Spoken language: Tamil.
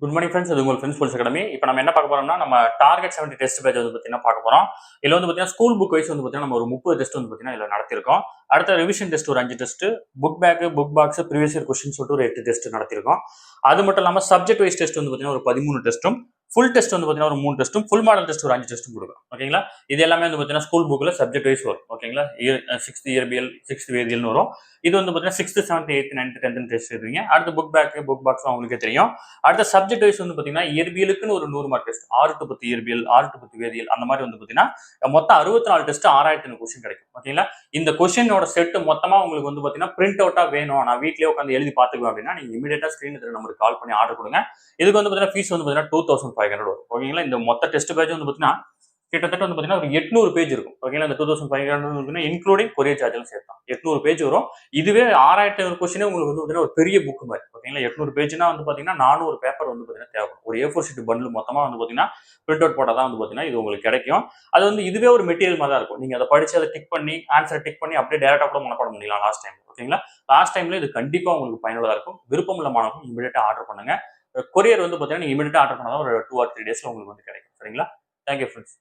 Good morning friends. இது உங்கள் ஃப்ரெண்ட்ஸ் போலீஸ் அகாடமி. இப்போ நம்ம என்ன பார்க்க போறோம்னா, நம்ம டார்கெட் 70 டெஸ்ட் பேட்ச் வந்து பார்த்தீங்கன்னா பார்க்க போறோம். இதுல வந்து பார்த்தீங்கன்னா ஸ்கூல் புக் வைஸ் வந்து பார்த்தீங்கன்னா நம்ம ஒரு 30 டெஸ்ட் வந்து பார்த்தீங்கன்னா இதுல நடத்திருக்கோம். அடுத்த ரிவிஷன் டெஸ்ட் ஒரு 5 test, book back, book box, previous year question சொல்லிட்டு ஒரு 8 டெஸ்ட் நடத்திருக்கோம். அது மட்டும் இல்லாம சப்ஜெக்ட் வைஸ் டெஸ்ட் வந்து பார்த்தீங்கன்னா ஒரு 13 டெஸ்ட்டும், ஃபுல் டெஸ்ட் வந்து பார்த்தீங்கன்னா ஒரு 3 டெஸ்ட்டும், ஃபுல் மாடல் டெஸ்ட் ஒரு 5 டெஸ்ட்டும் கொடுக்கும். ஓகேங்களா? இது எல்லாமே வந்து பார்த்தீங்கன்னா ஸ்கூல் புக்ல சப்ஜெக்ட் வைஸ் வரும். ஓகேங்களா? 6th இயற்பியல், 6th வேதியியல்னு வரும். இது வந்து பார்த்தீங்கன்னா 6th, 7th, 8th, 9th, 10th test எழுதுவீங்க. அடுத்து புக் பேக், புக் பாக்ஸ் உங்களுக்கே தெரியும். அடுத்த சப்ஜெக்ட் வைஸ் வந்து பாத்தீங்கன்னா இயற்பியலுக்குன்னு ஒரு 100 மார்க் டெஸ்ட், 6 to 10 இயற்பியல், 6 to 10 வேதியியல், அந்த மாதிரி வந்து பாத்தீங்கன்னா மொத்தம் 64 டெஸ்ட், 6000 கொஸ்டின் கிடைக்கும். ஓகேங்களா? இந்த கொஸ்டினோட செட் மொத்தமா உங்களுக்கு வந்து பாத்தீங்கன்னா பிரிண்ட் அவுட்டா வேணும், நான் வீட்லயே உட்காந்து எழுதி பாத்துக்குவேன் அப்படின்னா நீங்க இமீடியட்டா ஸ்கிரீன் நம்பருக்கு கால் பண்ணி ஆர்டர் கொடுங்க. இதுக்கு வந்து பாத்தீங்கன்னா ஃபீஸ் வந்து பாத்தீங்கன்னா 2500 வரும். ஓகேங்களா? இந்த மொத்த டெஸ்ட் பேட்ச் வந்து பாத்தீங்கன்னா கிட்டத்தட்ட வந்து பாத்தீங்கன்னா ஒரு 800 பேஜ் இருக்கும். ஓகேங்களா? இந்த 2500 இன்க்ளூடிங் கொரியர் சார்ஜ் சேர்த்தா 800 பேஜ் வரும். இதுவே 6500 கொஸ்டினே உங்களுக்கு வந்து பாத்தீங்கன்னா ஒரு பெரிய புக் மாதிரி. ஓகேங்களா? 800 பேஜ்னா வந்து பாத்தீங்கன்னா 400 பேப்பர் வந்து பாத்தீங்கன்னா தேவைப்படும். ஒரு A4 ஷீட் பண்டில் மொத்தமா வந்து பாத்தீங்கன்னா பிரிண்ட் அவுட் போட்டா தான் வந்து பாத்தீங்கன்னா இது உங்களுக்கு கிடைக்கும். அது வந்து இதுவே ஒரு மெட்டீரியல் மாதிரி தான் இருக்கும். நீங்க அதை படிச்சு அதை டிக் பண்ணி ஆன்சரை டிக் பண்ணி அப்படியே டைரக்டா கூட மனப்பாடம் பண்ணிக்கலாம் லாஸ்ட் டைம். ஓகேங்களா? லாஸ்ட் டைம்ல இது கண்டிப்பா உங்களுக்கு பயனுள்ளதா இருக்கும். விருப்பம் உள்ள மாணவர்கள் இமீடியட்டா ஆர்டர் பண்ணுங்க. கொரியர் வந்து பாத்தீங்கன்னா நீங்க இமீடியட்டா ஆர்டர் பண்ணா ஒரு 2 or 3 டேஸ்ல உங்களுக்கு வந்து கிடைக்கும். சரிங்களா? Thank you friends.